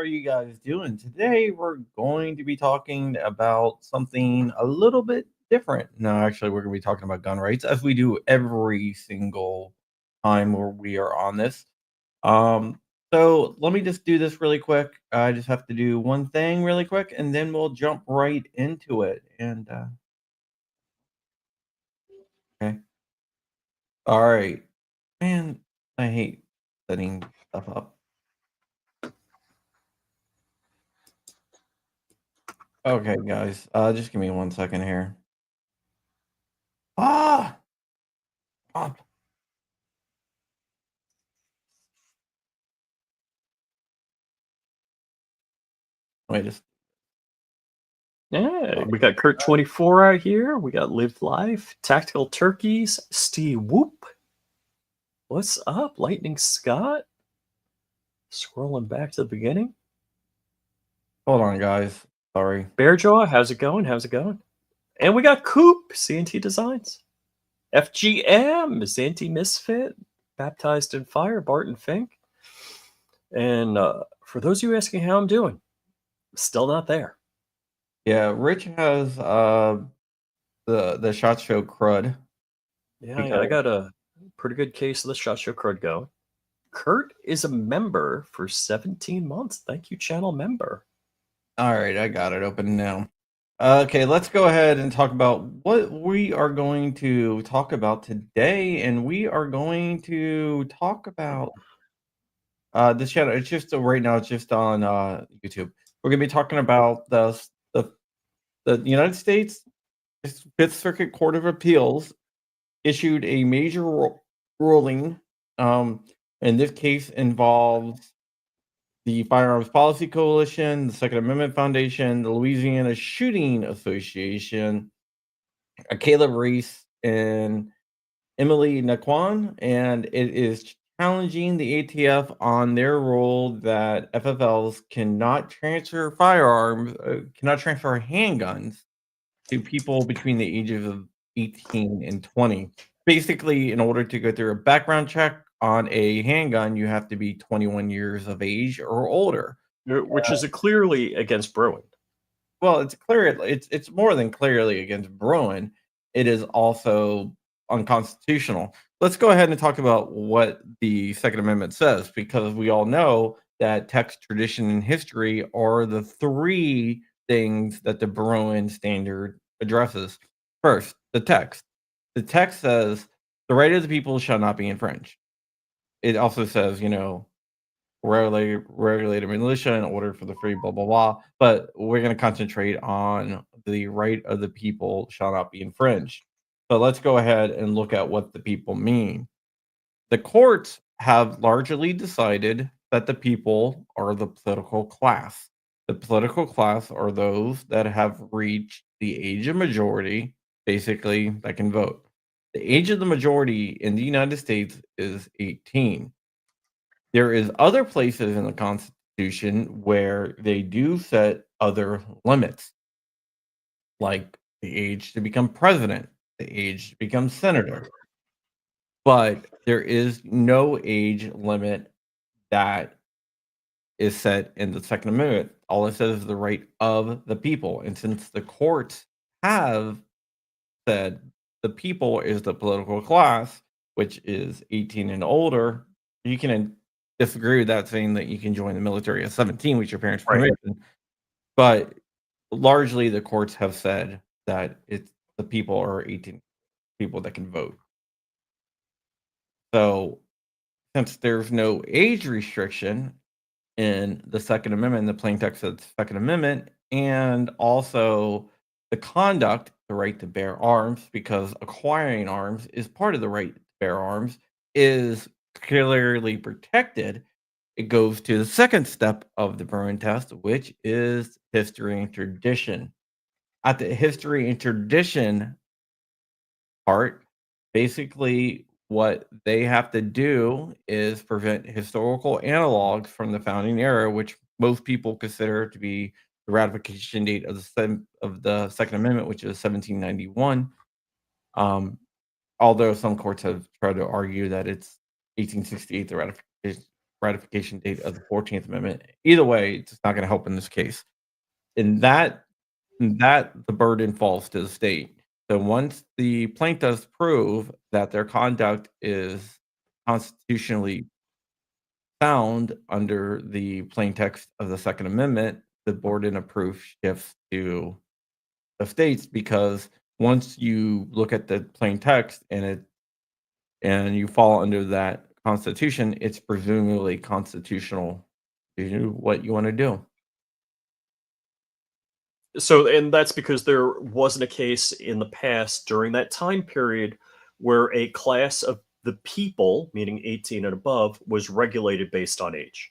you guys doing? Today we're going to be talking about something a little bit different. No, actually, we're going to be talking about gun rights as we do every single time where we are on this. Um, so let me just do this really quick. I just have to do one thing really quick, and then we'll jump right into it. Okay, all right, man. I hate setting stuff up. Okay, guys, just give me 1 second here. Ah! Ah, wait a s Yeah, oh, we got Kurt 24 out here. We got Live Life, Tactical Turkeys, Steve Whoop. What's up, Lightning Scott? Scrolling back to the beginning. hold on, guys. Sorry. Bearjaw, how's it going? How's it going? And we got Coop, CNT Designs. FGM, Zanti Misfit, Baptized in Fire, Barton Fink. And for those of you asking how I'm doing, still not there. Yeah, Rich has, the SHOT Show crud Yeah, I because got a pretty good case of the Shot Show crud going. Kurt is a member for 17 months. Thank you, channel member. alright, I got it open now. Okay, let's go ahead and talk about what we are going to talk about today, and we are going to talk about, this channel. It's just right now, it's just on, YouTube. We're gonna be talking about the United States Fifth Circuit Court of Appeals issued a major ruling. And this case involves the Firearms Policy Coalition, the Second Amendment Foundation, the Louisiana Shooting Association, Caleb Reese, and Emily Naquan, and it is challenging the ATF on their rule that FFLs cannot transfer firearms, cannot transfer handguns to people between the ages of 18 and 20. Basically, in order to go through a background check on a handgun, you have to be 21 years of age or older. Which is clearly against Bruin. Well, it's more than clearly against Bruin. It is also unconstitutional. Let's go ahead and talk about what the Second Amendment says, because we all know that text, tradition, and history are the three things that the Bruin standard addresses. First, the text. The text says the right of the people shall not be infringed. It also says, regulated militia in order for the free blah blah blah. But we're going to concentrate on the right of the people shall not be infringed. So let's go ahead and look at what the people mean. The courts have largely decided that the people are the political class. The political class are those that have reached the age of majority, basically, that can vote. The age of the majority in the United States is 18. There is other places in the Constitution where they do set other limits, like the age to become president, the age to become senator. But there is no age limit that is set in the Second Amendment. All it says is the right of the people. And since the courts have said the people is the political class, which is 18 and older, you can disagree with that, saying that you can join the military at 17 with your parents' Right. permission. But largely, the courts have said that it's the people are 18 people that can vote. So, since there's no age restriction in the Second Amendment, the plain text of the Second Amendment, and also the conduct, the right to bear arms, because acquiring arms is part of the right to bear arms, is clearly protected. It goes to the second step of the Bruin test, which is history and tradition. At the history and tradition part, basically what they have to do is prevent historical analogs from the founding era, which most people consider to be the ratification date of the Second Amendment, which is 1791. Although some courts have tried to argue that it's 1868, the ratification. ratification date of the 14th Amendment. Either way, it's not going to help in this case. In that the burden falls to the state. So once the plaintiffs prove that their conduct is constitutionally found under the plain text of the Second Amendment, the burden of proof shifts to the states because once you look at the plain text and you fall under that constitution, it's presumably constitutional to do what you want to do. So, and that's because there wasn't a case in the past during that time period where a class of the people, meaning 18 and above, was regulated based on age.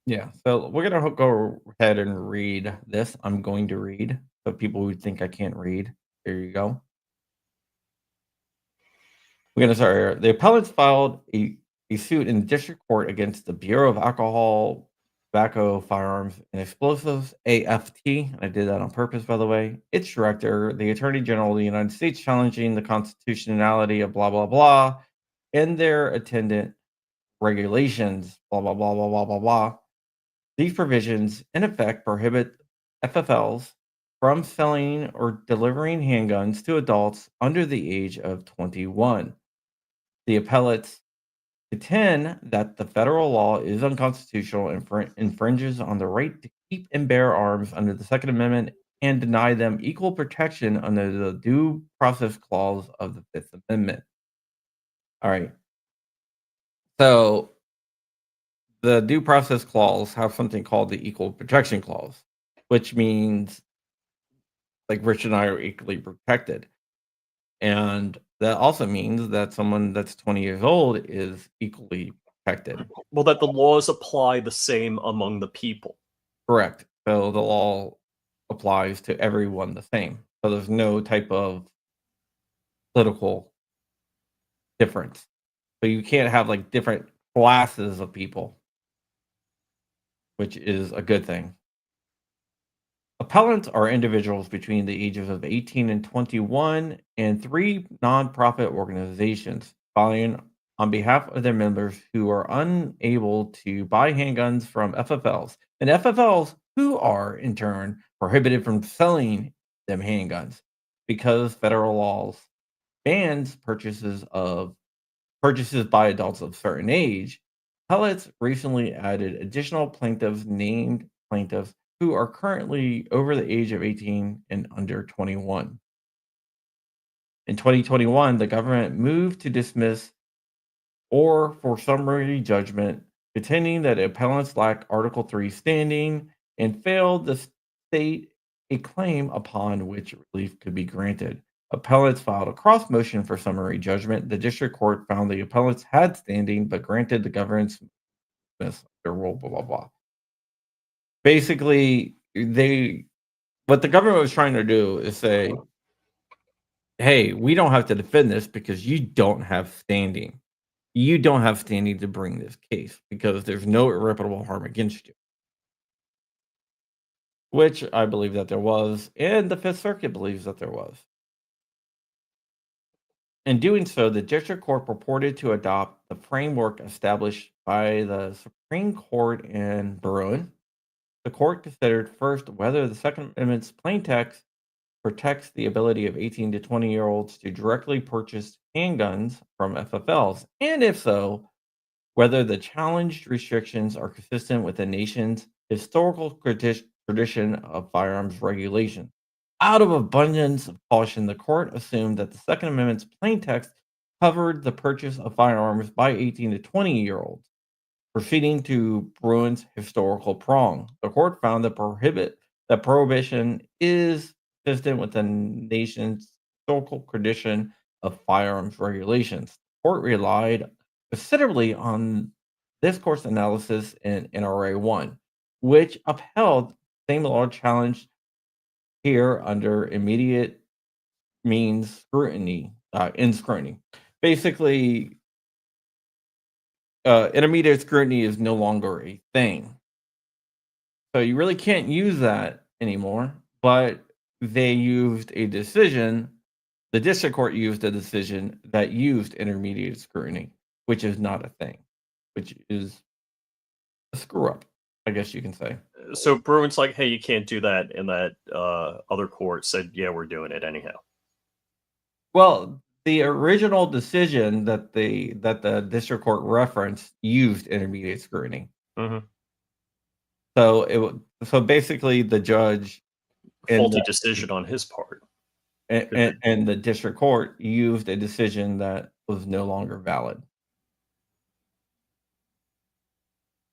Yeah, so we're gonna go ahead and read this. I'm going to read. So people who think I can't read, there you go. We're gonna start here. The appellants filed a suit in the district court against the Bureau of Alcohol, Tobacco, Firearms, and Explosives (AFT). I did that on purpose, by the way. Its director, the Attorney General of the United States, challenging the constitutionality of blah blah blah and their attendant regulations. Blah blah blah blah blah blah blah. These provisions, in effect, prohibit FFLs from selling or delivering handguns to adults under the age of 21. The appellates contend that the federal law is unconstitutional and infringes on the right to keep and bear arms under the Second Amendment and deny them equal protection under the Due Process Clause of the Fifth Amendment. All right. So the Due Process Clause have something called the Equal Protection Clause, which means like Rich and I are equally protected. And that also means that someone that's 20 years old is equally protected. Well, that the laws apply the same among the people. Correct. So the law applies to everyone the same. So there's no type of political difference. So you can't have like different classes of people, which is a good thing. Appellants are individuals between the ages of 18 and 21 and three nonprofit organizations filing on behalf of their members who are unable to buy handguns from FFLs and FFLs who are in turn prohibited from selling them handguns because federal laws bans purchases by adults of certain age. Appellates recently added additional plaintiffs named plaintiffs who are currently over the age of 18 and under 21. In 2021, the government moved to dismiss or for summary judgment, contending that appellants lack Article 3 standing and failed to state a claim upon which relief could be granted. Appellants filed a cross motion for summary judgment. The district court found the appellants had standing but granted the government's dismiss their rule, blah, blah, blah. Basically, what the government was trying to do is say, hey, we don't have to defend this because you don't have standing. You don't have standing to bring this case because there's no irreparable harm against you. Which I believe that there was, and the Fifth Circuit believes that there was. In doing so, the district court purported to adopt the framework established by the Supreme Court in Bruin. The court considered first whether the Second Amendment's plain text protects the ability of 18 to 20-year-olds to directly purchase handguns from FFLs, and if so, whether the challenged restrictions are consistent with the nation's historical tradition of firearms regulation. Out of abundance of caution, the court assumed that the Second Amendment's plain text covered the purchase of firearms by 18 to 20-year-olds. Proceeding to Bruin's historical prong, the court found that prohibition is consistent with the nation's historical tradition of firearms regulations. The court relied considerably on this court's analysis in NRA 1, which upheld the same law challenged here under immediate means scrutiny, in scrutiny. Basically, intermediate scrutiny is no longer a thing. So you really can't use that anymore, but they used a decision, the district court used a decision that used intermediate scrutiny, which is not a thing. which is a screw up, I guess you can say. So Bruin's like, hey, you can't do that, and that other court said, yeah, we're doing it anyhow. Well, the original decision that the district court referenced used intermediate scrutiny. Hmm. So basically the judge and Faulty decision on his part. and the district court used a decision that was no longer valid.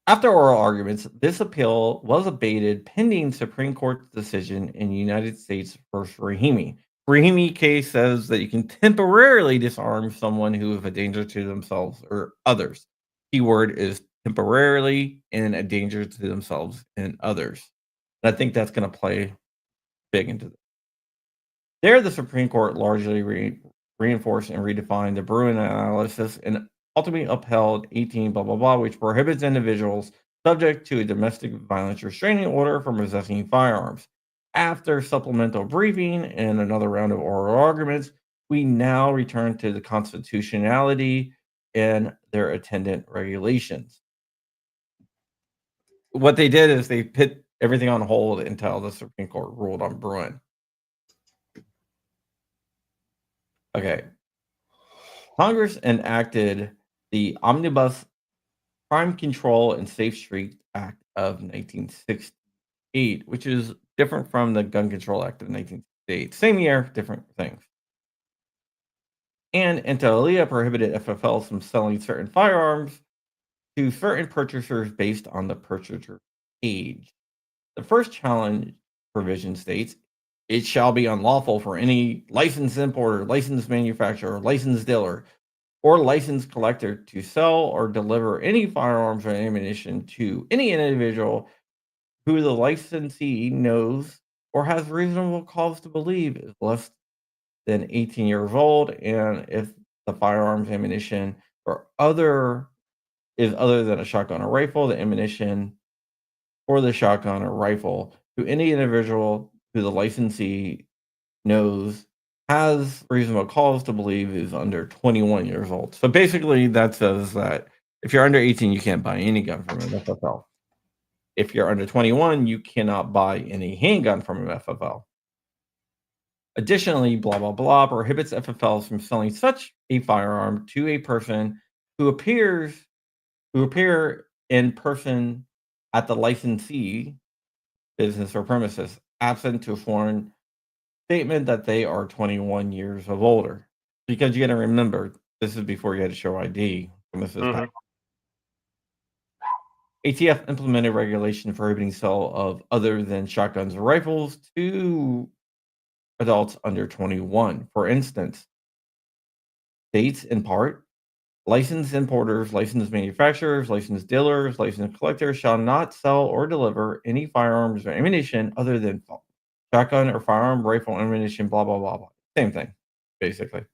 After oral arguments, this appeal was abated pending Supreme Court's decision in United States versus Rahimi. Rahimi case says that you can temporarily disarm someone who is a danger to themselves or others. Keyword is temporarily and a danger to themselves and others. And I think that's going to play big into this. There, the Supreme Court largely reinforced and redefined the Bruin analysis and ultimately upheld 18 blah blah blah, which prohibits individuals subject to a domestic violence restraining order from possessing firearms. After supplemental briefing and another round of oral arguments, we now return to the constitutionality and their attendant regulations. What they did is they put everything on hold until the Supreme Court ruled on Bruin. Okay. Congress enacted the Omnibus Crime Control and Safe Streets Act of 1968, which is different from the Gun Control Act of 1968. Same year, different things. And inter alia prohibited FFLs from selling certain firearms to certain purchasers based on the purchaser's age. The first challenge provision states it shall be unlawful for any licensed importer, licensed manufacturer, licensed dealer, or licensed collector to sell or deliver any firearms or ammunition to any individual who the licensee knows or has reasonable cause to believe is less than 18 years old, and if the firearms, ammunition, or other is other than a shotgun or rifle, the ammunition for the shotgun or rifle to any individual who the licensee knows has reasonable cause to believe is under 21 years old. So basically, that says that if you're under 18, you can't buy any gun from an FFL. If you're under 21, you cannot buy any handgun from an FFL. Additionally, blah, blah, blah prohibits FFLs from selling such a firearm to a person who appear in person at the licensee business or premises, absent to a foreign statement that they are 21 years of older. Because you got to remember, this is before you had to show ID. And this is Hmm. ATF implemented regulation prohibiting sale of other than shotguns or rifles to adults under 21. For instance, states in part licensed importers, licensed manufacturers, licensed dealers, licensed collectors shall not sell or deliver any firearms or ammunition other than shotgun or firearm, rifle, ammunition, blah, blah, blah, blah. Same thing, basically.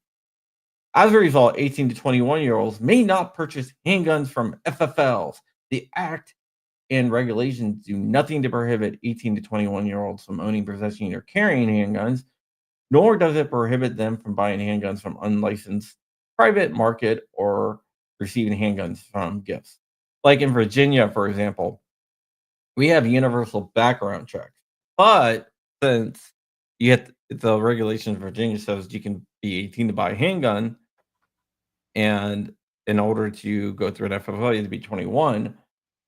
As a result, 18 to 21-year-olds may not purchase handguns from FFLs. The Act and regulations do nothing to prohibit 18 to 21-year-olds from owning, possessing, or carrying handguns, nor does it prohibit them from buying handguns from unlicensed private market or receiving handguns from gifts. Like in Virginia, for example, we have universal background checks. But since the regulations in Virginia says you can be 18 to buy a handgun, and in order to go through an FFL, you have to be 21.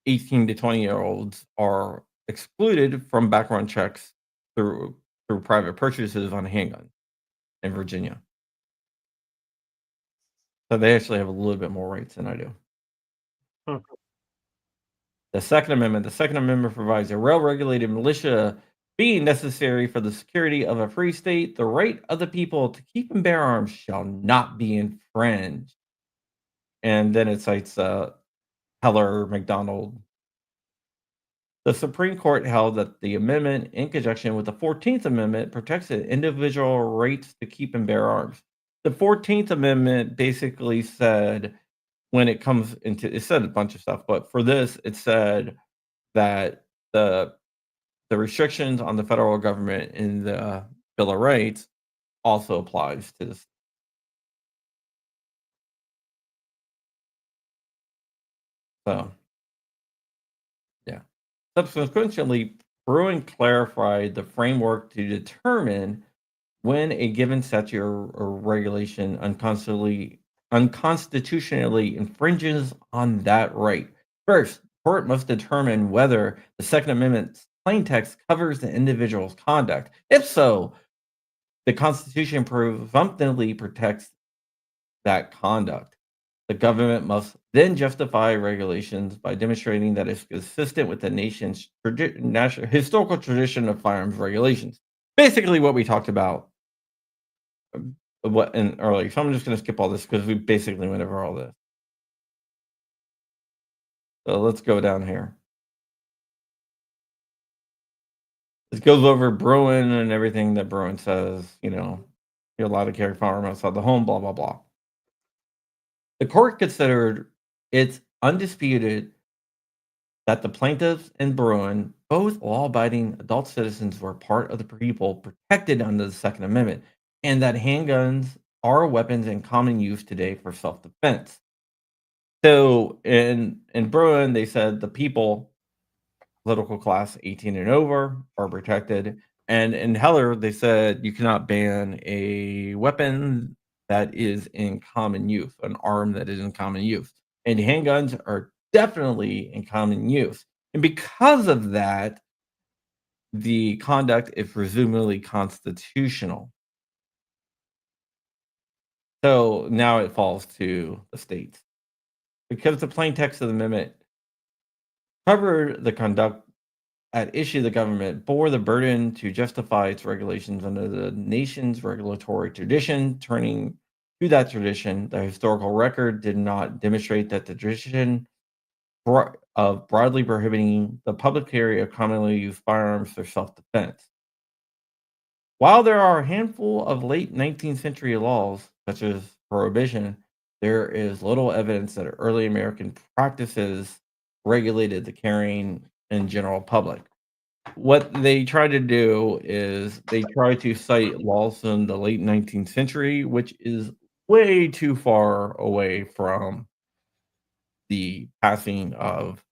18 to 20-year-olds are excluded from background checks through private purchases on a handgun in Virginia. So they actually have a little bit more rights than I do. Hmm. The Second Amendment provides a well-regulated militia being necessary for the security of a free state. The right of the people to keep and bear arms shall not be infringed. And then it cites Heller, McDonald. The Supreme Court held that the amendment, in conjunction with the 14th Amendment, protects the individual rights to keep and bear arms. The 14th Amendment basically said, when it comes into, it said a bunch of stuff, but for this, it said that the restrictions on the federal government in the Bill of Rights also applies to this. So, yeah. Subsequently, Bruin clarified the framework to determine when a given statute or regulation unconstitutionally infringes on that right. First, the court must determine whether the Second Amendment's plain text covers the individual's conduct. If so, the Constitution presumptively protects that conduct. The government must then justify regulations by demonstrating that it's consistent with the nation's national historical tradition of firearms regulations. Basically, what we talked about what in earlier. So I'm just going to skip all this because we basically went over all this. So let's go down here. This goes over Bruin and everything that Bruin says. You're allowed to carry firearm outside the home. Blah blah blah. The court considered it's undisputed that the plaintiffs and Bruin, both law-abiding adult citizens, were part of the people protected under the Second Amendment, and that handguns are weapons in common use today for self-defense. So in Bruin, they said the people, political class 18 and over, are protected. And in Heller, they said you cannot ban a weapon that is in common use, an arm that is in common use. And handguns are definitely in common use. And because of that, the conduct is presumably constitutional. So now it falls to the states. Because the plain text of the amendment covered the conduct at issue, the government bore the burden to justify its regulations under the nation's regulatory tradition. Turning to that tradition, the historical record did not demonstrate that the tradition of broadly prohibiting the public carry of commonly used firearms for self-defense. While there are a handful of late 19th century laws, such as prohibition, there is little evidence that early American practices regulated the carrying in general public. What they try to do is they try to cite laws in the late 19th century, which is way too far away from the passing of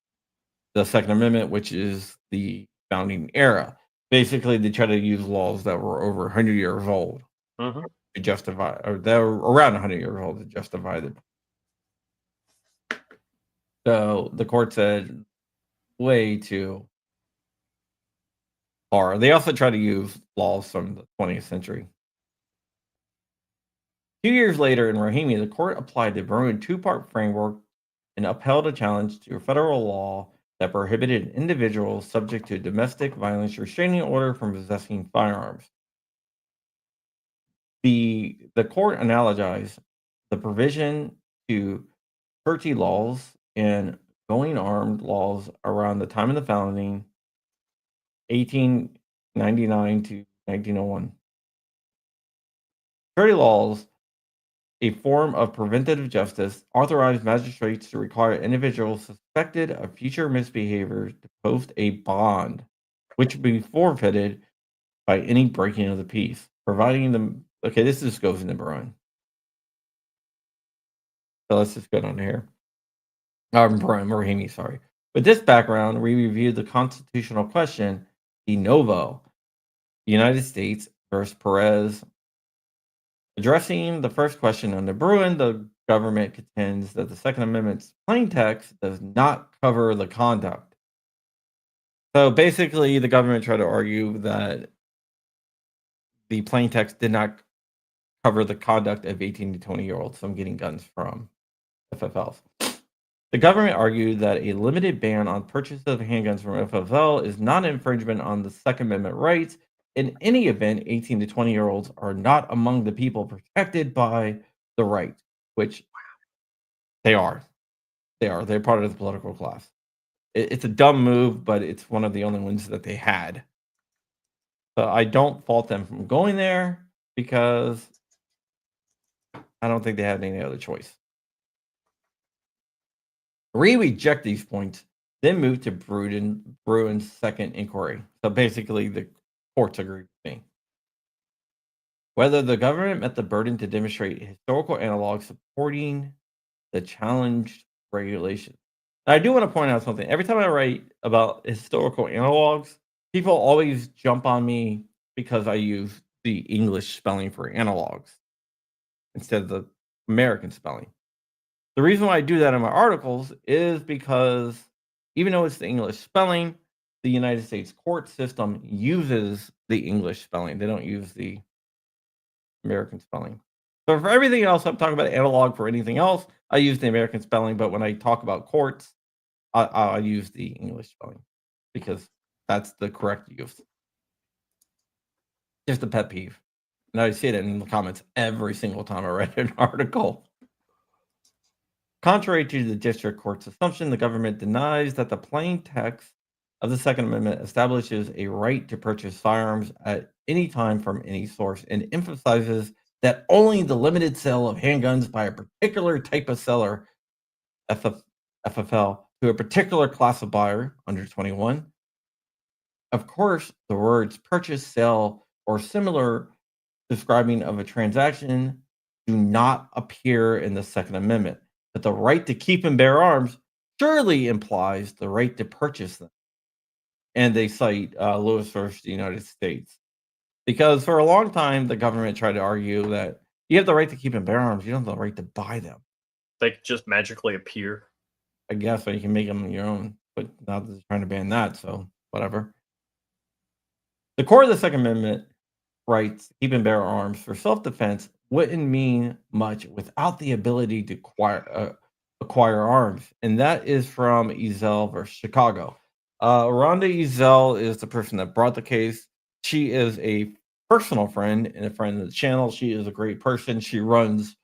the Second Amendment, which is the founding era. Basically, they try to use laws that were over 100 years old Hmm. to justify, or that were around 100 years old to justify it. So the court said way too far. They also try to use laws from the 20th century. 2 years later, in Rahimi, the court applied the Bruin two-part framework and upheld a challenge to a federal law that prohibited individuals subject to domestic violence restraining order from possessing firearms. The court analogized the provision to churchy laws and going armed laws around the time of the founding, 1899 to 1901. Churchy laws, a form of preventative justice, authorized magistrates to require individuals suspected of future misbehavior to post a bond, which would be forfeited by any breaking of the peace, providing them. Okay, this just goes into Bruin. So let's just go down here. Brian Rahimi, sorry. With this background, we reviewed the constitutional question de novo, United States versus Perez. Addressing the first question under Bruin, the government contends that the Second Amendment's plain text does not cover the conduct. So basically, the government tried to argue that the plain text did not cover the conduct of 18 to 20-year-olds from getting guns from FFLs. The government argued that a limited ban on purchase of handguns from FFL is not an infringement on the Second Amendment rights. In any event, 18 to 20-year-olds are not among the people protected by the right, which they are. They are. They're part of the political class. It's a dumb move, but it's one of the only ones that they had. So I don't fault them from going there because I don't think they had any other choice. We reject these points, then move to Bruin's second inquiry. So basically, the courts agree with me. Whether the government met the burden to demonstrate historical analogs supporting the challenged regulation. I do want to point out something. Every time I write about historical analogs, people always jump on me because I use the English spelling for analogs instead of the American spelling. The reason why I do that in my articles is because even though it's the English spelling, the United States court system uses the English spelling. They don't use the American spelling. So for everything else, I'm talking about analog. For anything else, I use the American spelling. But when I talk about courts, I use the English spelling because that's the correct use. Just a pet peeve. And I see it in the comments every single time I write an article. Contrary to the district court's assumption, the government denies that the plain text of the Second Amendment establishes a right to purchase firearms at any time from any source and emphasizes that only the limited sale of handguns by a particular type of seller, FFL, to a particular class of buyer under 21. Of course, the words purchase, sale, or similar describing of a transaction do not appear in the Second Amendment, but the right to keep and bear arms surely implies the right to purchase them. And they cite Lewis versus the United States. Because for a long time, the government tried to argue that you have the right to keep and bear arms, you don't have the right to buy them. They could just magically appear. I guess, or you can make them your own, but now they're trying to ban that, so whatever. The core of the Second Amendment rights to keep and bear arms for self-defense wouldn't mean much without the ability to acquire arms, and that is from Ezel versus Chicago. Rhonda Ezel is the person that brought the case. She is a personal friend and a friend of the channel. She is a great person. She runs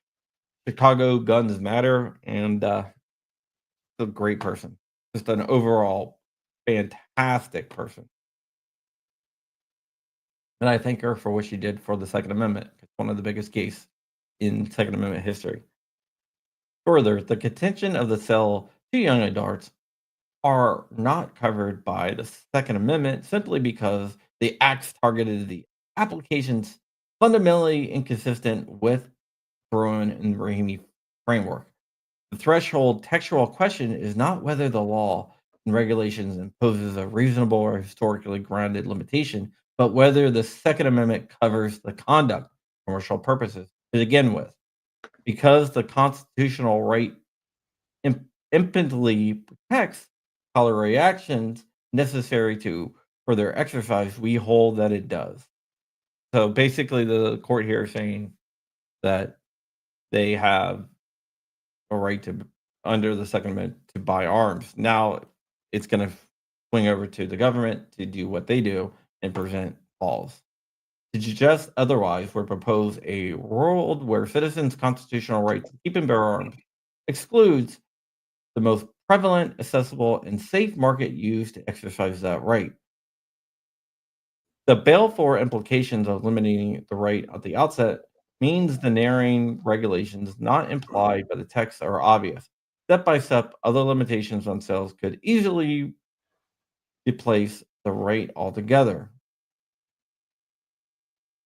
Chicago Guns Matter, and a great person. Just an overall fantastic person. And I thank her for what she did for the Second Amendment. It's one of the biggest cases in Second Amendment history. Further, the contention of the sale to young adults are not covered by the Second Amendment simply because the acts targeted the applications fundamentally inconsistent with Bruin and Rahimi framework. The threshold textual question is not whether the law and regulations imposes a reasonable or historically grounded limitation, but whether the Second Amendment covers the conduct for commercial purposes to begin with. Because the constitutional right impotently protects tolerary actions necessary to for their exercise, we hold that it does. So basically, the court here is saying that they have a right to, under the Second Amendment, to buy arms. Now it's going to swing over to the government to do what they do and present laws. To suggest otherwise would propose a world where citizens' constitutional right to keep and bear arms excludes the most prevalent, accessible, and safe market used to exercise that right. The baleful implications of limiting the right at the outset means the narrowing regulations not implied by the text are obvious. Step by step, other limitations on sales could easily replace the right altogether.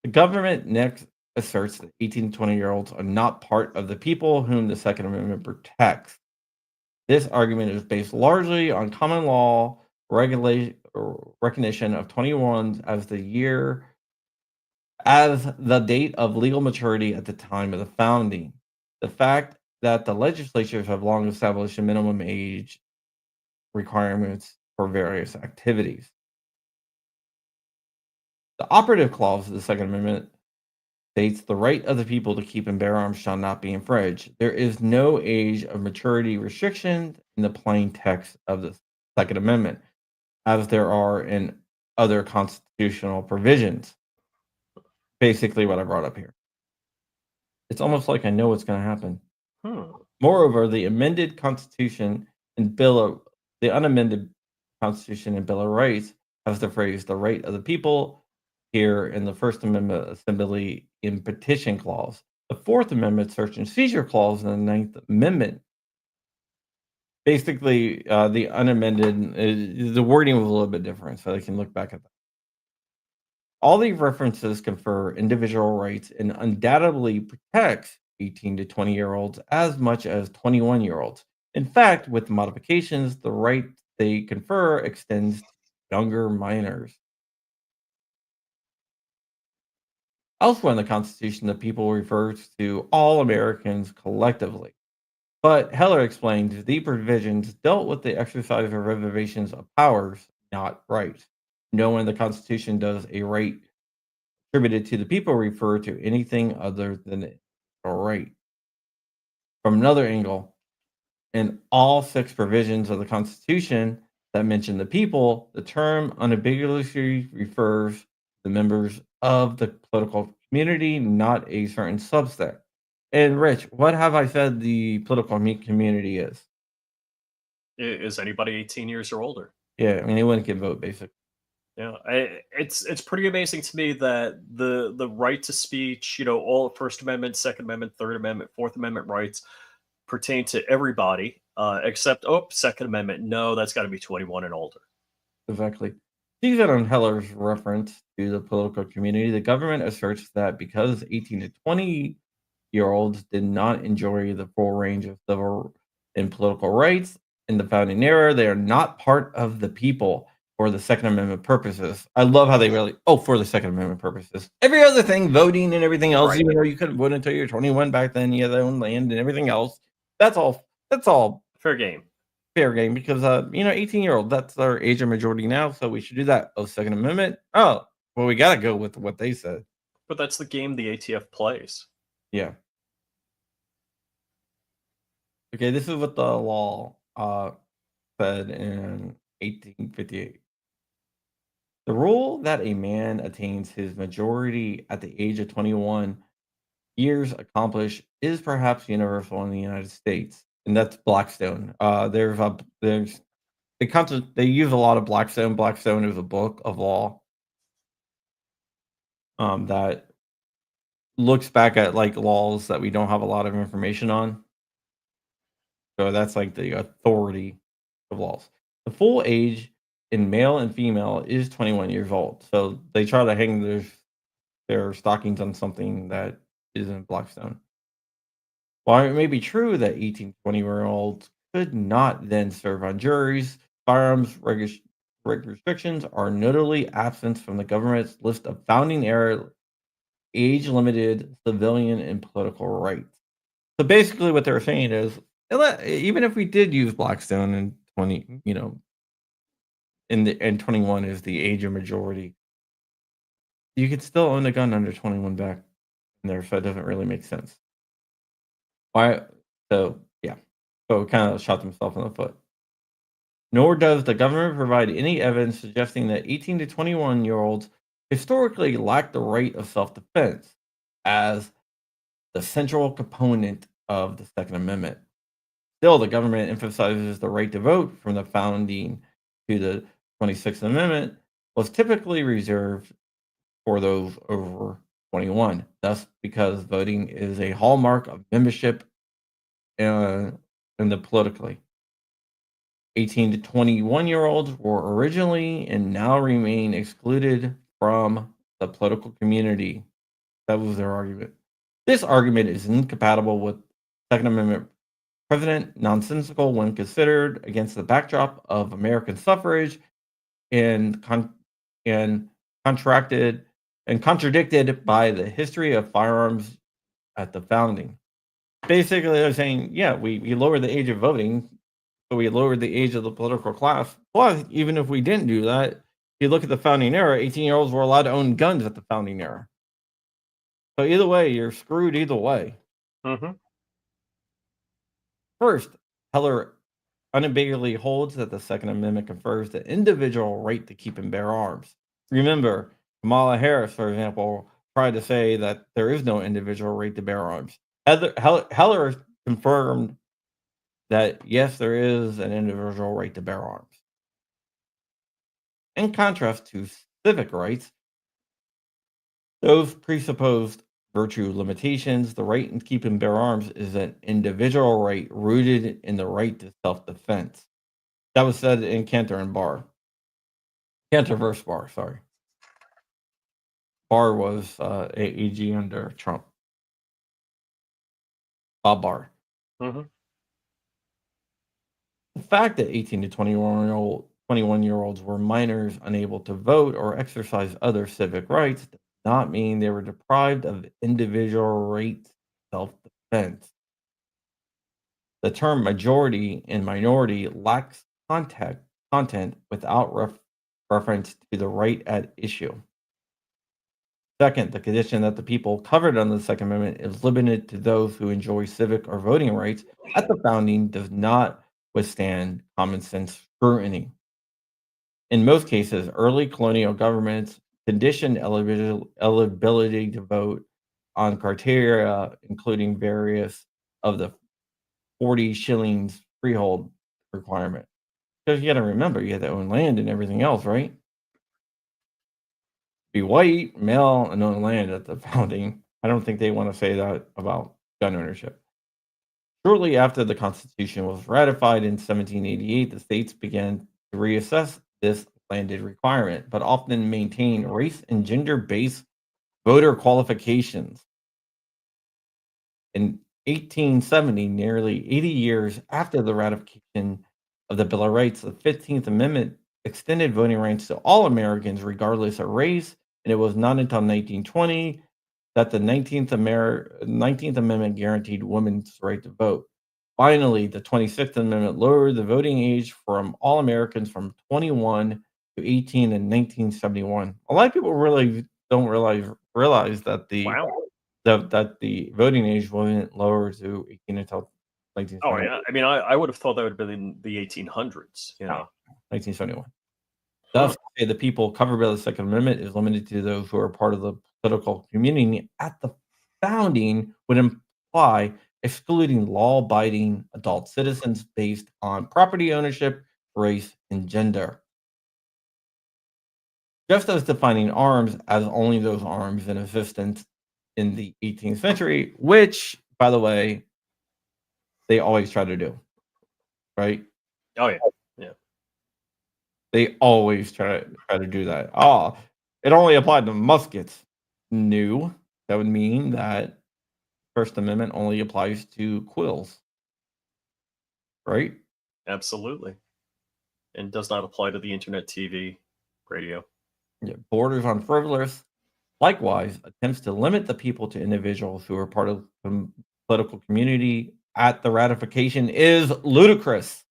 The government next asserts that 18 to 20-year-olds are not part of the people whom the Second Amendment protects. This argument is based largely on common law recognition of 21 as the date of legal maturity at the time of the founding. The fact that the legislatures have long established a minimum age requirements for various activities. The operative clause of the Second Amendment states the right of the people to keep and bear arms shall not be infringed. There is no age of maturity restriction in the plain text of the Second Amendment, as there are in other constitutional provisions. Basically, what I brought up here. It's almost like I know what's going to happen. Moreover, the amended Constitution and the unamended Constitution and Bill of Rights has the phrase "the right of the people" here in the First Amendment Assembly in Petition Clause, the Fourth Amendment Search and Seizure Clause, and the Ninth Amendment. Basically, the unamended, the wording was a little bit different, so I can look back at that. All these references confer individual rights and undoubtedly protects 18 to 20-year-olds as much as 21-year-olds. In fact, with modifications, the right they confer extends to younger minors. Elsewhere in the Constitution, the people refers to all Americans collectively. But Heller explained the provisions dealt with the exercise of reservations of powers, not rights. Nowhere in the Constitution does a right attributed to the people refer to anything other than a right. From another angle, in all six provisions of the Constitution that mention the people, the term unambiguously refers to the members of the political community, not a certain subset. And Rich, what have I said the political community is? Is anybody 18 years or older? Yeah, I mean anyone can vote, basically. Yeah, it's pretty amazing to me that the right to speech, all First Amendment, Second Amendment, Third Amendment, Fourth Amendment rights pertain to everybody, except Second Amendment. No, that's got to be 21 and older. Exactly. Even on Heller's reference to the political community, the government asserts that because 18 to 20-year-olds did not enjoy the full range of civil and political rights in the founding era, they are not part of the people for the Second Amendment purposes. I love how they really, for the Second Amendment purposes. Every other thing, voting and everything else, Right. even though you couldn't vote until you're 21 back then, you had their own land and everything else. That's all Fair game. fair game because 18-year-old, that's our age of majority now, so we should do that. Oh, Second Amendment. Oh, well, we gotta go with what they said. But that's the game the ATF plays. Yeah. Okay, this is what the law said in 1858. The rule that a man attains his majority at the age of 21 years accomplished is perhaps universal in the United States, and that's Blackstone. There's they use a lot of Blackstone. Blackstone is a book of law that looks back at like laws that we don't have a lot of information on. So that's like the authority of laws. The full age in male and female is 21 years old. So they try to hang their stockings on something that isn't Blackstone. While it may be true that 18, 20-year-olds could not then serve on juries, firearms restrictions are notably absent from the government's list of founding era age limited civilian and political rights. So basically, what they're saying is, even if we did use Blackstone in 20, and 21 is the age of majority, you could still own a gun under 21 back in there, so it doesn't really make sense. Why? So yeah, so it kind of shot themselves in the foot. Nor does the government provide any evidence suggesting that 18 to 21-year-olds historically lack the right of self-defense as the central component of the Second Amendment. Still, the government emphasizes the right to vote from the founding to the 26th Amendment was typically reserved for those over 21. Thus, because voting is a hallmark of membership in the politically. 18 to 21-year-olds were originally and now remain excluded from the political community. That was their argument. This argument is incompatible with Second Amendment precedent, nonsensical when considered against the backdrop of American suffrage, and and contracted and contradicted by the history of firearms at the founding. Basically, they're saying, yeah, we lowered the age of voting, so we lowered the age of the political class. Plus, even if we didn't do that, if you look at the founding era, 18-year-olds were allowed to own guns at the founding era. So either way, you're screwed either way. Mm-hmm. First, Heller unambiguously holds that the Second Amendment confers the individual right to keep and bear arms. Remember, Kamala Harris, for example, tried to say that there is no individual right to bear arms. Heller confirmed that yes, there is an individual right to bear arms. In contrast to civic rights, those presupposed virtue limitations, the right to keep and bear arms is an individual right rooted in the right to self-defense. That was said in Cantor and Barr. Cantor versus Barr, sorry. Barr was AG under Trump. Bob Barr. Mm-hmm. The fact that 18 to 21-year-olds were minors unable to vote or exercise other civic rights does not mean they were deprived of individual rights of self-defense. The term majority and minority lacks content without reference to the right at issue. Second, the condition that the people covered under the Second Amendment is limited to those who enjoy civic or voting rights at the founding does not withstand common sense scrutiny. In most cases, early colonial governments conditioned eligibility to vote on criteria, including various of the 40 shillings freehold requirement. Because you got to remember, you had to own land and everything else, right? Be white, male, and own land at the founding. I don't think they want to say that about gun ownership. Shortly after the Constitution was ratified in 1788, the states began to reassess this landed requirement, but often maintain race and gender based voter qualifications. In 1870, nearly 80 years after the ratification of the Bill of Rights, the 15th Amendment extended voting rights to all Americans, regardless of race, and it was not until 1920 that the 19th Amendment guaranteed women's right to vote. Finally, the 26th Amendment lowered the voting age from all Americans from 21 to 18 in 1971. A lot of people really don't realize that Wow. the voting age wasn't lowered to 18 until Oh 1971. yeah. I mean, I would have thought that would have been in the 1800s. You No, know. 1971. Huh. Thus, the people covered by the Second Amendment is limited to those who are part of the political community at the founding would imply excluding law-abiding adult citizens based on property ownership, race, and gender. Just as defining arms as only those arms in existence in the 18th century, which, by the way, they always try to do, right? Oh yeah. Yeah. They always try to do that. Oh, it only applied to muskets. No, that would mean that First Amendment only applies to quills, right? Absolutely. And does not apply to the internet, TV, radio. Yeah, borders on frivolous. Likewise, attempts to limit the people to individuals who are part of the political community at the ratification is ludicrous.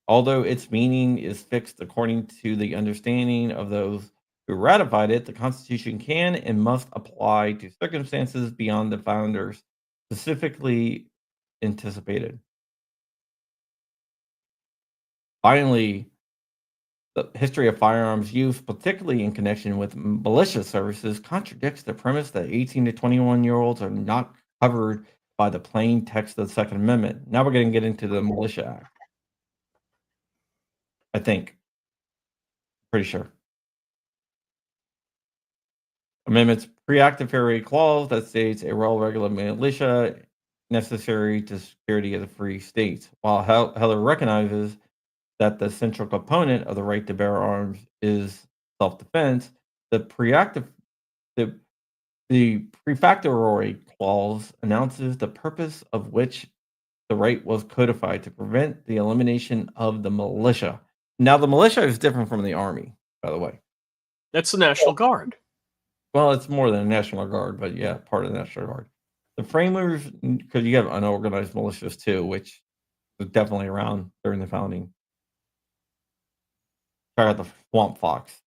Although its meaning is fixed according to the understanding of those who ratified it, the Constitution can and must apply to circumstances beyond the founders specifically anticipated. Finally, the history of firearms use, particularly in connection with militia services, contradicts the premise that 18 to 21-year-olds are not covered by the plain text of the Second Amendment. Now we're going to get into the Militia Act. I think. Pretty sure. Amendment's preactivatory clause that states a well-regulated militia necessary to security of the free states. While Heller recognizes that the central component of the right to bear arms is self-defense, the the, the prefactory clause announces the purpose of which the right was codified to prevent the elimination of the militia. Now, the militia is different from the army, by the way. That's the National Guard. Well, it's more than a National Guard, but yeah, part of the National Guard. The framers, because you have unorganized militias too, which was definitely around during the founding. Check out the Swamp Fox.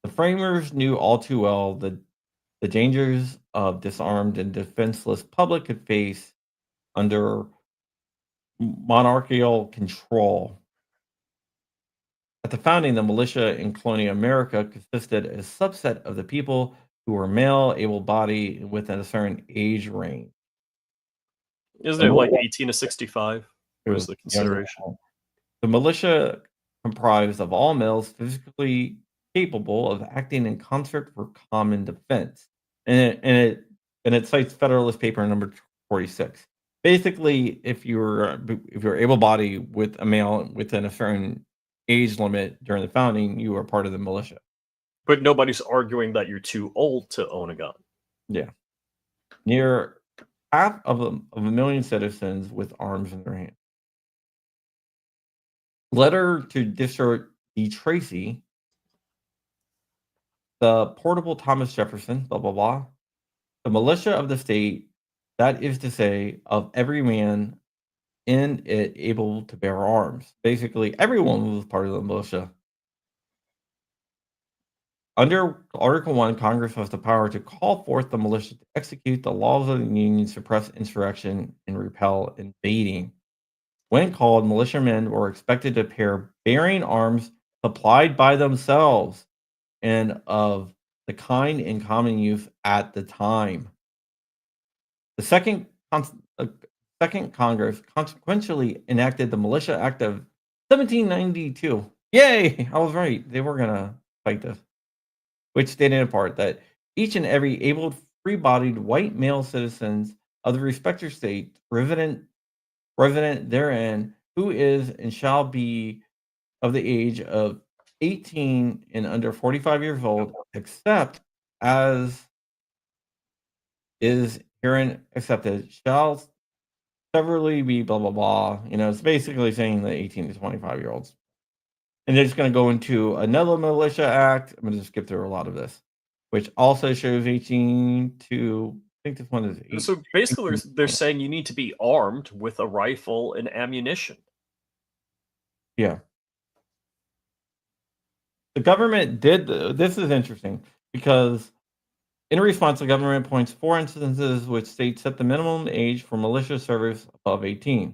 The framers knew all too well the dangers of disarmed and defenseless public could face under monarchical control. At the founding, the militia in colonial America consisted a subset of the people who were male, able-bodied, within a certain age range. Isn't The it like militia 18 to 65 it was was the younger. consideration? The militia comprised of all males physically capable of acting in concert for common defense, and it cites Federalist Paper number 46. Basically, if you're able-bodied with a male within a certain age limit during the founding, you were part of the militia. But nobody's arguing that you're too old to own a gun. Yeah. Near half of a million citizens with arms in their hands. Letter to District D. Tracy, the portable Thomas Jefferson, blah, blah, blah. The militia of the state, that is to say, of every man in it able to bear arms. Basically, everyone was part of the militia. Under Article 1, Congress has the power to call forth the militia to execute the laws of the Union, suppress insurrection, and repel invading. When called, militiamen were expected to appear bearing arms supplied by themselves and of the kind in common use at the time. The second Congress consequentially enacted the Militia Act of 1792. Yay! I was right. They were going to fight this, which stated in part that each and every able, free-bodied white male citizens of the respective state resident therein, who is and shall be of the age of 18 and under 45 years old, except as is herein accepted, shall severally be blah blah blah. It's basically saying the 18 to 25-year-olds. And they're just going to go into another militia act. I'm going to just skip through a lot of this, which also shows 18 to, I think this one is 8. So basically, they're saying you need to be armed with a rifle and ammunition. Yeah. The government did, this is interesting, because in response, the government points 4 instances which states set the minimum age for militia service above 18.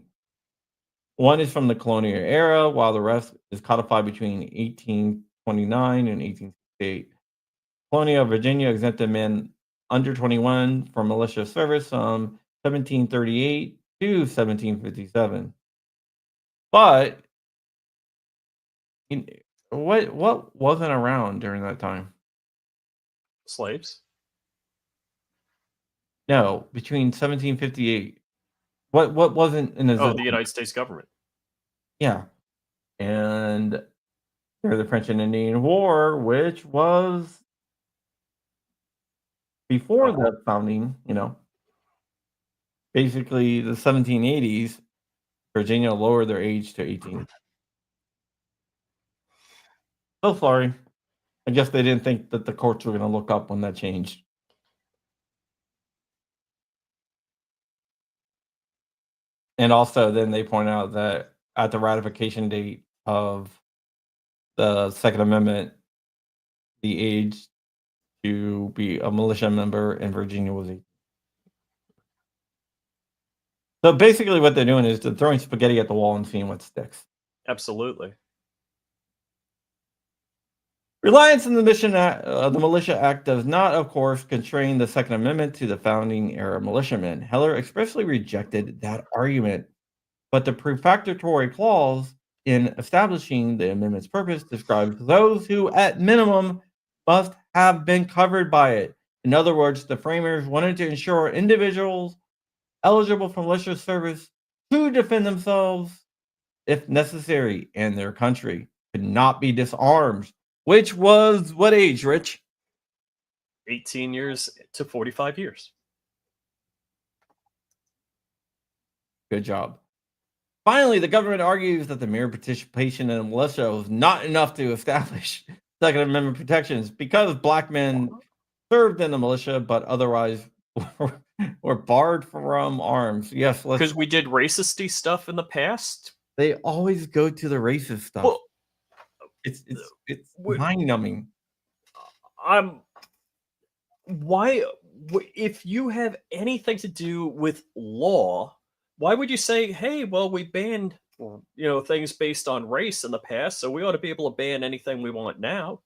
One is from the colonial era, while the rest is codified between 1829 and 1868. Colonial Virginia exempted men under 21 from militia service from 1738 to 1757. But what wasn't around during that time? Slaves? No, between 1758. What wasn't in the United States government. Yeah. And during the French and Indian War, which was before the founding, basically the 1780s, Virginia lowered their age to 18. So sorry. I guess they didn't think that the courts were going to look up when that changed. And also, then they point out that at the ratification date of the Second Amendment, the age to be a militia member in Virginia was 18. So basically, what they're doing is they're throwing spaghetti at the wall and seeing what sticks. Absolutely. Reliance on the Militia Act does not, of course, constrain the Second Amendment to the founding era militiamen. Heller expressly rejected that argument, but the prefatory clause in establishing the amendment's purpose describes those who, at minimum, must have been covered by it. In other words, the framers wanted to ensure individuals eligible for militia service to defend themselves, if necessary, and their country could not be disarmed. Which was what age, Rich? 18 years to 45 years. Good job. Finally, the government argues that the mere participation in the militia was not enough to establish Second Amendment protections because black men served in the militia, but otherwise were barred from arms. Yes, because we did racisty stuff in the past. They always go to the racist stuff. Well, it's mind-numbing. Why, if you have anything to do with law, why would you say, hey, well, we banned things based on race in the past, so we ought to be able to ban anything we want now?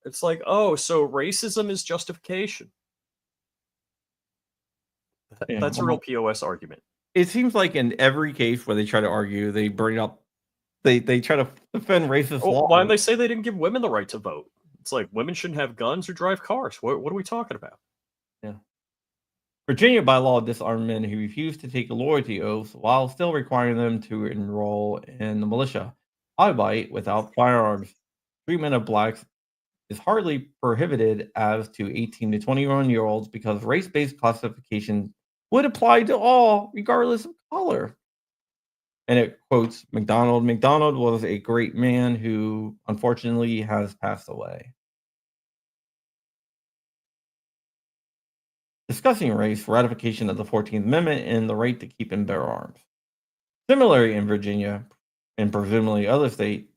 It's like, oh, so racism is justification. Yeah, that's a real POS argument. It seems like in every case where they try to argue, they bring up, they try to defend racist law. Why do they say they didn't give women the right to vote? It's like women shouldn't have guns or drive cars. What are we talking about? Yeah. Virginia by law disarmed men who refused to take a loyalty oath while still requiring them to enroll in the militia, albeit without firearms. Treatment of blacks is hardly prohibited as to 18 to 21-year-olds because race-based classification would apply to all, regardless of color. And it quotes McDonald. McDonald was a great man who unfortunately has passed away. Discussing race, ratification of the 14th Amendment, and the right to keep and bear arms. Similarly, in Virginia and presumably other states,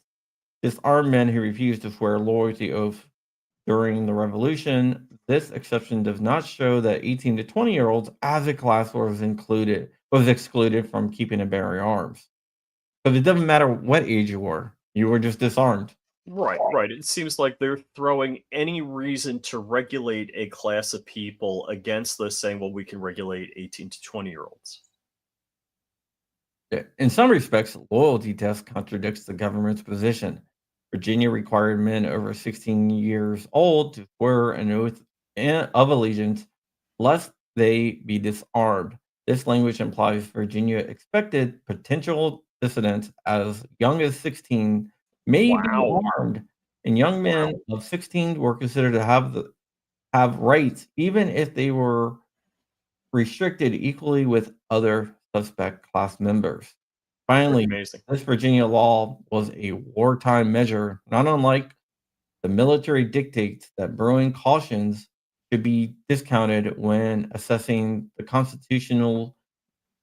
disarmed men who refused to swear loyalty oath during the Revolution. This exception does not show that 18 to 20-year-olds as a class was excluded from keeping and bearing arms. Because it doesn't matter what age you were just disarmed. Right, right. It seems like they're throwing any reason to regulate a class of people against this, saying, well, we can regulate 18 to 20-year-olds. Yeah. In some respects, loyalty test contradicts the government's position. Virginia required men over 16 years old to swear an oath of allegiance lest they be disarmed. This language implies Virginia expected potential dissidents as young as 16 may be Wow. armed, and young men of 16 were considered to have rights, even if they were restricted equally with other suspect class members. Pretty Finally, amazing. this Virginia law was a wartime measure, not unlike the military dictates that brewing cautions should be discounted when assessing the constitutional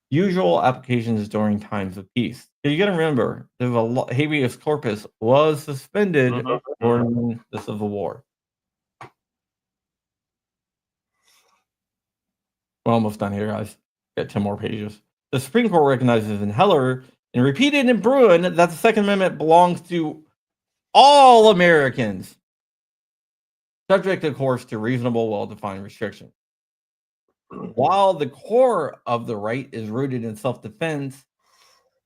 usual applications during times of peace. So you got to remember, habeas corpus was suspended Mhm, mhm. during the Civil War. We're almost done here, guys. Got 10 more pages. The Supreme Court recognizes in Heller and repeated in Bruin that the Second Amendment belongs to all Americans, subject, of course, to reasonable, well-defined restrictions. While the core of the right is rooted in self-defense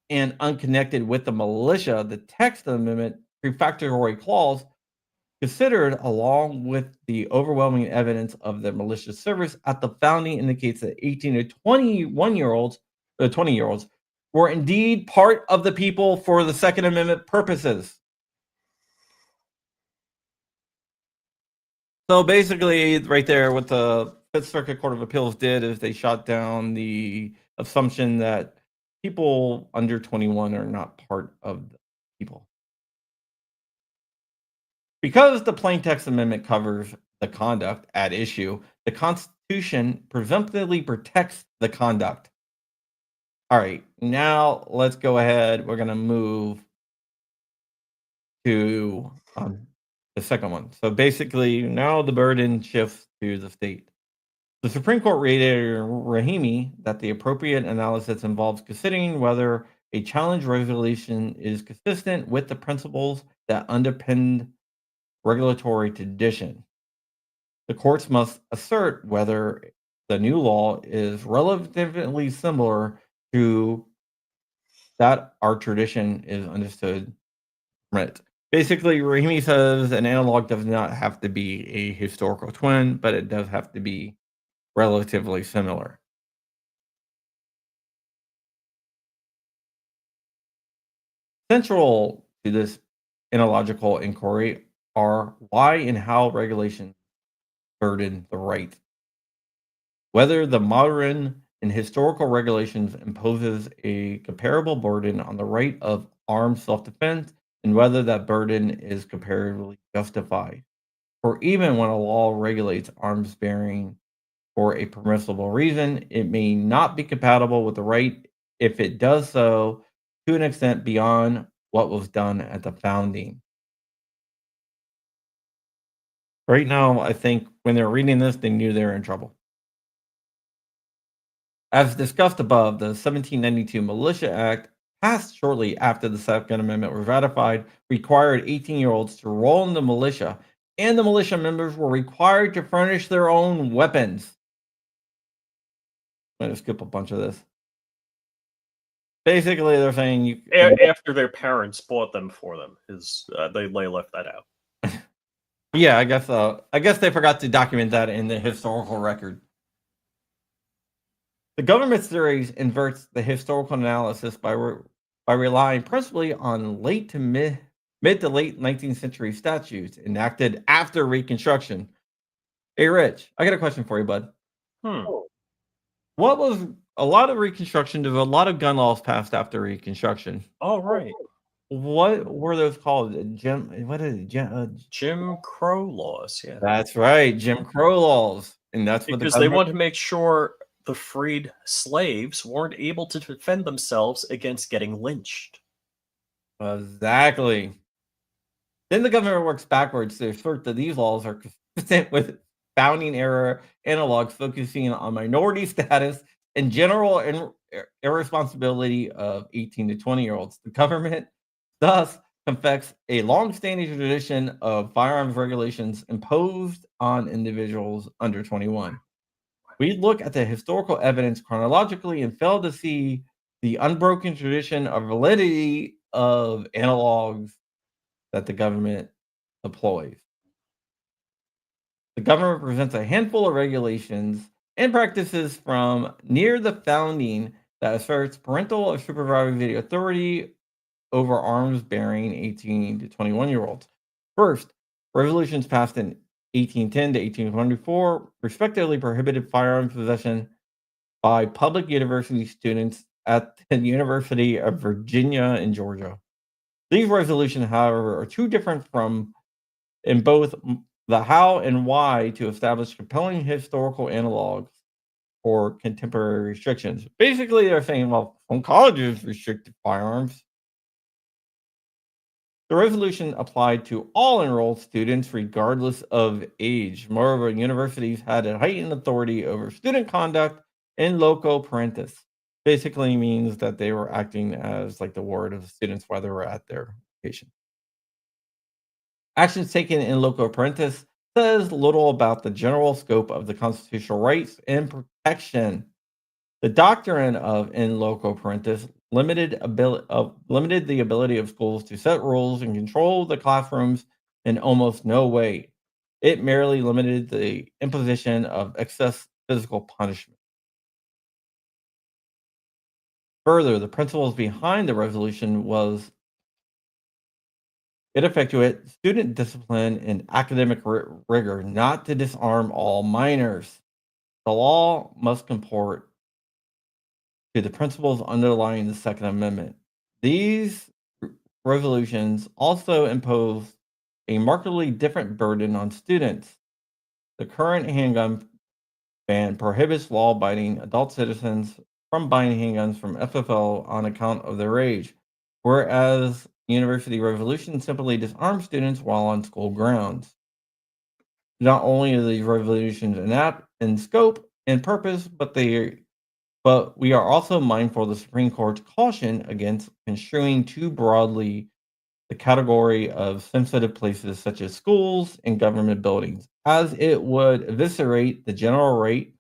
and unconnected with the militia, the text of the amendment prefatory clause considered along with the overwhelming evidence of the militia service at the founding indicates that 18 to 21-year-olds, 20-year-olds were indeed part of the people for the Second Amendment purposes. So basically, right there, what the Fifth Circuit Court of Appeals did is they shot down the assumption that people under 21 are not part of the people. Because the plain text amendment covers the conduct at issue, the Constitution presumptively protects the conduct. All right, now let's go ahead. We're going to move to the second one. So basically, now the burden shifts to the state. The Supreme Court rated Rahimi that the appropriate analysis involves considering whether a challenge resolution is consistent with the principles that underpin regulatory tradition. The courts must assert whether the new law is relatively similar to that our tradition is understood from it. Basically, Rahimi says an analog does not have to be a historical twin, but it does have to be relatively similar. Central to this analogical inquiry are why and how regulations burden the right. Whether the modern and historical regulations imposes a comparable burden on the right of armed self-defense, and whether that burden is comparatively justified. For even when a law regulates arms bearing for a permissible reason, it may not be compatible with the right if it does so to an extent beyond what was done at the founding. Right now, I think when they're reading this, they knew they were in trouble. As discussed above, the 1792 Militia Act, passed shortly after the Second Amendment was ratified, required 18-year-olds to roll in the militia, and the militia members were required to furnish their own weapons. I'm going to skip a bunch of this. Basically, they're saying you After their parents bought them for them, they left that out. Yeah, I guess they forgot to document that in the historical record. The government's theories inverts the historical analysis by relying principally on mid to late 19th century statutes enacted after Reconstruction. Hey, Rich, I got a question for you, bud. What was a lot of Reconstruction? There's a lot of gun laws passed after Reconstruction. All right. What were those called? Jim? What is it? Jim Crow laws, yeah. That's right, Jim Crow laws, and that's what the Because they government. wanted to make sure the freed slaves weren't able to defend themselves against getting lynched. Exactly. Then the government works backwards to assert that these laws are consistent with founding era analogs focusing on minority status and general irresponsibility of 18 to 20-year-olds. The government thus confects a long-standing tradition of firearms regulations imposed on individuals under 21. We look at the historical evidence chronologically and fail to see the unbroken tradition of validity of analogs that the government employs. The government presents a handful of regulations and practices from near the founding that asserts parental or supervisory authority over arms bearing 18 to 21-year-olds. First, resolutions passed in 1810 to 1824 respectively prohibited firearms possession by public university students at the University of Virginia in Georgia. These resolutions, however, are too different from in both the how and why to establish compelling historical analogs for contemporary restrictions. Basically, they're saying, well, some colleges restricted firearms. The resolution applied to all enrolled students, regardless of age. Moreover, universities had a heightened authority over student conduct in loco parentis. Basically means that they were acting as like the ward of the students while they were at their location. Actions taken in loco parentis says little about the general scope of the constitutional rights and protection. The doctrine of in loco parentis limited the ability of schools to set rules and control the classrooms in almost no way. It merely limited the imposition of excess physical punishment. Further, the principles behind the resolution was it effectuate student discipline and academic rigor, not to disarm all minors. The law must comport to the principles underlying the Second Amendment. These resolutions also impose a markedly different burden on students. The current handgun ban prohibits law abiding adult citizens from buying handguns from FFL on account of their age, whereas university resolutions simply disarm students while on school grounds. Not only are these resolutions inapt in scope and purpose, but we are also mindful of the Supreme Court's caution against construing too broadly the category of sensitive places such as schools and government buildings, as it would eviscerate the general right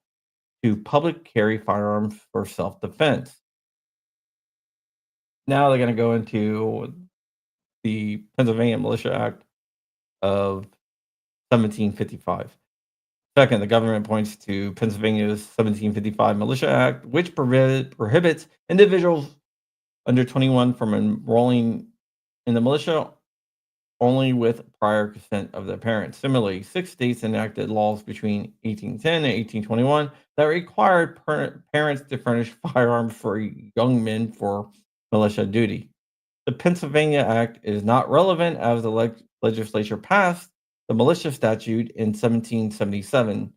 to public carry firearms for self defense. Now they're going to go into the Pennsylvania Militia Act of 1755. Second, the government points to Pennsylvania's 1755 Militia Act, which prohibits individuals under 21 from enrolling in the militia only with prior consent of their parents. Similarly, 6 states enacted laws between 1810 and 1821 that required parents to furnish firearms for young men for militia duty. The Pennsylvania Act is not relevant as the legislature passed the militia statute in 1777.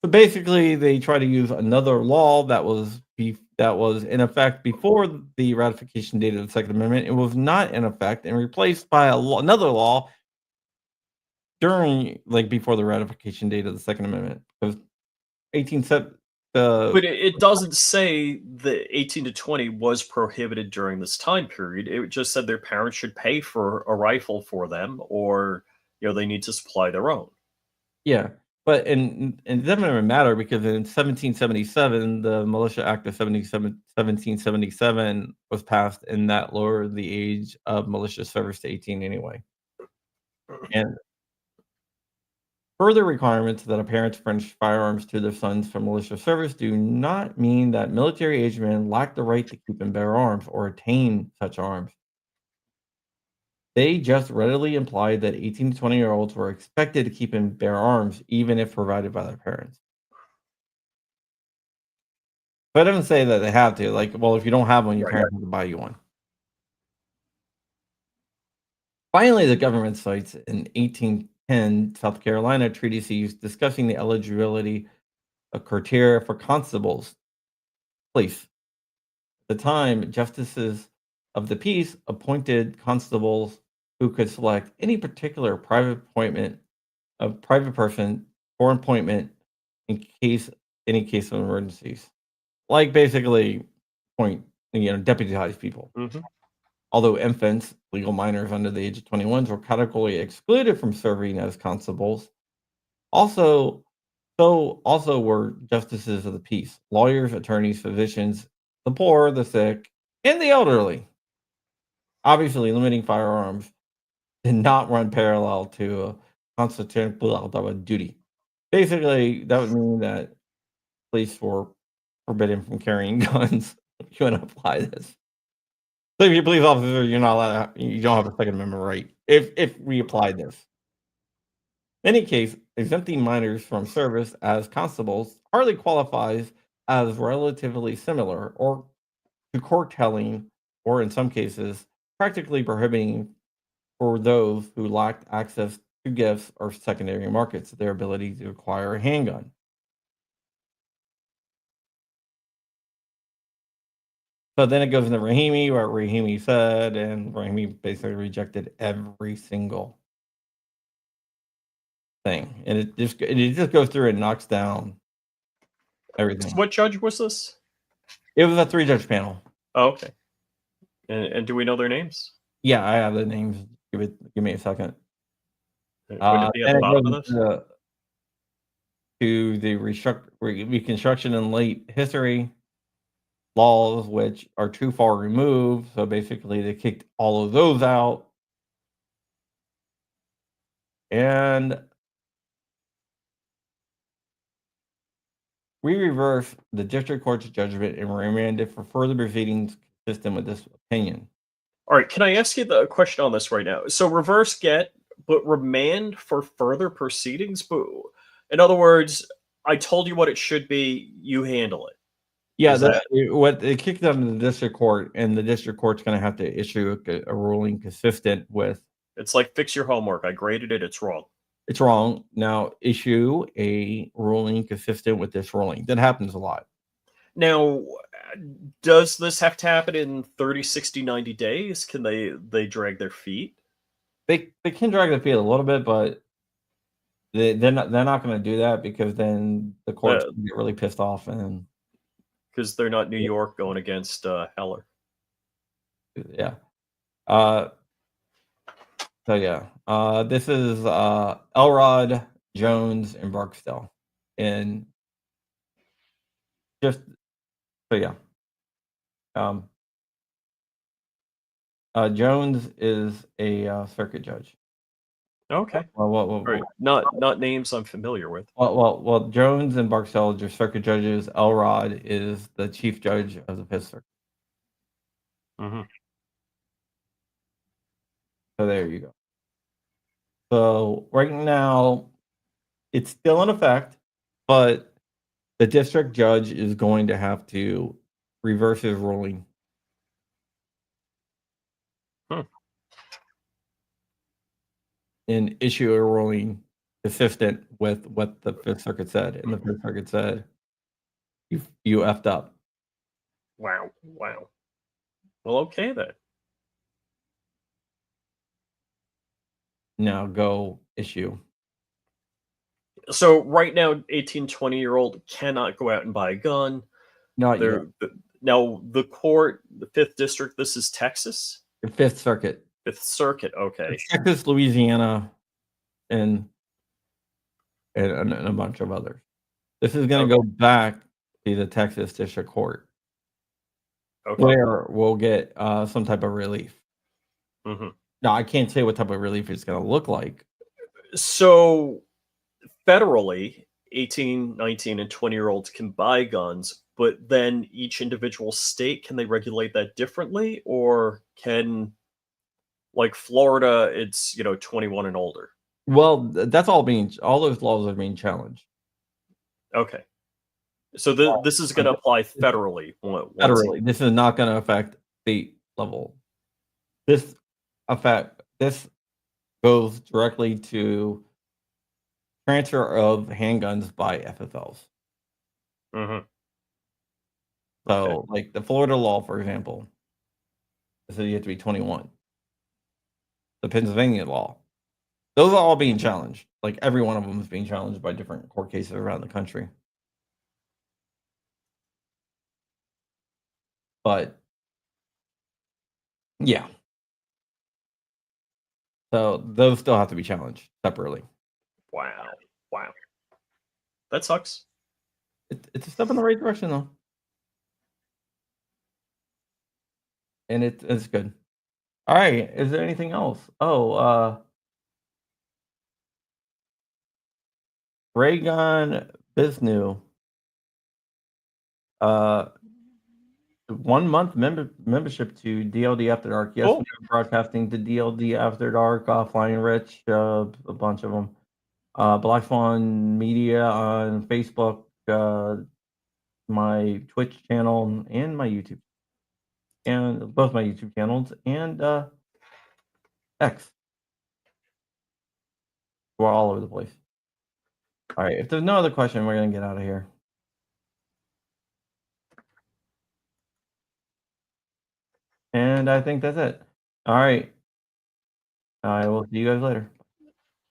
So basically, they try to use another law that was in effect before the ratification date of the Second Amendment. It was not in effect and replaced by another law during, like, before the ratification date of the Second Amendment. Because 18 sep- uh, But it doesn't say the 18 to 20 was prohibited during this time period. It just said their parents should pay for a rifle for them, or they need to supply their own. yeah, but and it doesn't even matter because in 1777, the Militia Act of 1777 was passed, and that lowered the age of militia service to 18 anyway. And further requirements that a parent furnish firearms to their sons for militia service do not mean that military age men lack the right to keep and bear arms or attain such arms. They just readily implied that 18 to 20-year-olds were expected to keep and bear arms even if provided by their parents. But it doesn't say that they have to. Like, well, if you don't have one, your Right. parents have to buy you one. Finally, the government cites an 1810 South Carolina treatise discussing the eligibility of criteria for constables, police. At the time, justices of the peace appointed constables who could select any particular private appointment of private person for appointment in case any case of emergencies. Like basically point deputize people. Hmm. Although infants, legal minors under the age of 21 were categorically excluded from serving as constables, also also were justices of the peace, lawyers, attorneys, physicians, the poor, the sick, and the elderly. Obviously, limiting firearms did not run parallel to a constitutional duty. Basically, that would mean that police were forbidden from carrying guns. If you want to apply this, so if you're a police officer, you're not allowed. You don't have a Second Amendment right. If we apply this, in any case, exempting minors from service as constables hardly qualifies as relatively similar or to court telling, or in some cases, practically prohibiting for those who lacked access to gifts or secondary markets their ability to acquire a handgun. So then it goes into Rahimi, what Rahimi said, and Rahimi basically rejected every single thing, and it just goes through and knocks down So everything. what judge was this? It was a 3-judge panel. Oh, okay. And do we know their names? Yeah, I have the names. Give me a second. Would it be at Then the it bottom goes of this? to the reconstruction in late history laws, which are too far removed. So basically, they kicked all of those out, and we reversed the district court's judgment and remanded for further proceedings consistent with this opinion. All right. Can I ask you the question on this right now? So reverse get, but remand for further proceedings. But in other words, I told you what it should be. You handle it. Yeah, Is that what they kicked out of the district court, and the district court's going to have to issue a ruling consistent with it's like fix your homework. I graded it. It's wrong. it's wrong. Now issue a ruling consistent with this ruling. That happens a lot. Now, does this have to happen in 30, 60, 90 days? Can they drag their feet? They can drag their feet a little bit, but they're not going to do that because then the courts get really pissed off and Because they're not New York going against Heller. yeah. So yeah, this is Elrod, Jones, and Barksdale, and just so yeah, um, Jones is a circuit judge. Okay. Well, Right. Not names I'm familiar with. Jones and Barksdale are circuit judges. Elrod is the chief judge of the Fifth Circuit. Mhm. So there you go. So right now, it's still in effect, but the district judge is going to have to reverse his ruling. Hmm. And issue a ruling consistent with what the Fifth Circuit said, and the Fifth Circuit said, "You effed up." Wow. Wow. Well, okay then. Now go issue. So right now, 18, 20-year-old cannot go out and buy a gun. Not yet. Now the court, the Fifth District. This is Texas. The Fifth Circuit. Fifth Circuit. Okay. It's Texas, Louisiana, and a bunch of others. This is going to Okay. go back to the Texas District Court, Okay. where we'll get some type of relief. Hmm. Now, I can't say what type of relief it's going to look like. So federally, 18, 19, and 20-year-olds can buy guns, but then each individual state, can they regulate that differently? Or can, like Florida, it's 21 and older? Well, that's all those laws are being challenged. Okay. So this is going to apply federally. Once Federally, this is not going to affect state level. This goes directly to transfer of handguns by FFLs. Mhm. So, like the Florida law, for example, says you have to be 21. The Pennsylvania law, those are all being challenged. Like every one of them is being challenged by different court cases around the country. But yeah, so those still have to be challenged separately. Wow. That sucks. It's a step in the right direction, though, and it's good. All right, is there anything else? Oh, Ray Gun Bisnu, 1 month membership to DLD After Dark. Yes, we are broadcasting to DLD After Dark, Flying Rich, a bunch of them. Black Swan Media on Facebook, my Twitch channel, and my YouTube, and both my YouTube channels, and X. We're all over the place. All right, if there's no other question, we're gonna get out of here. And I think that's it. All right. I will see you guys later. Bye.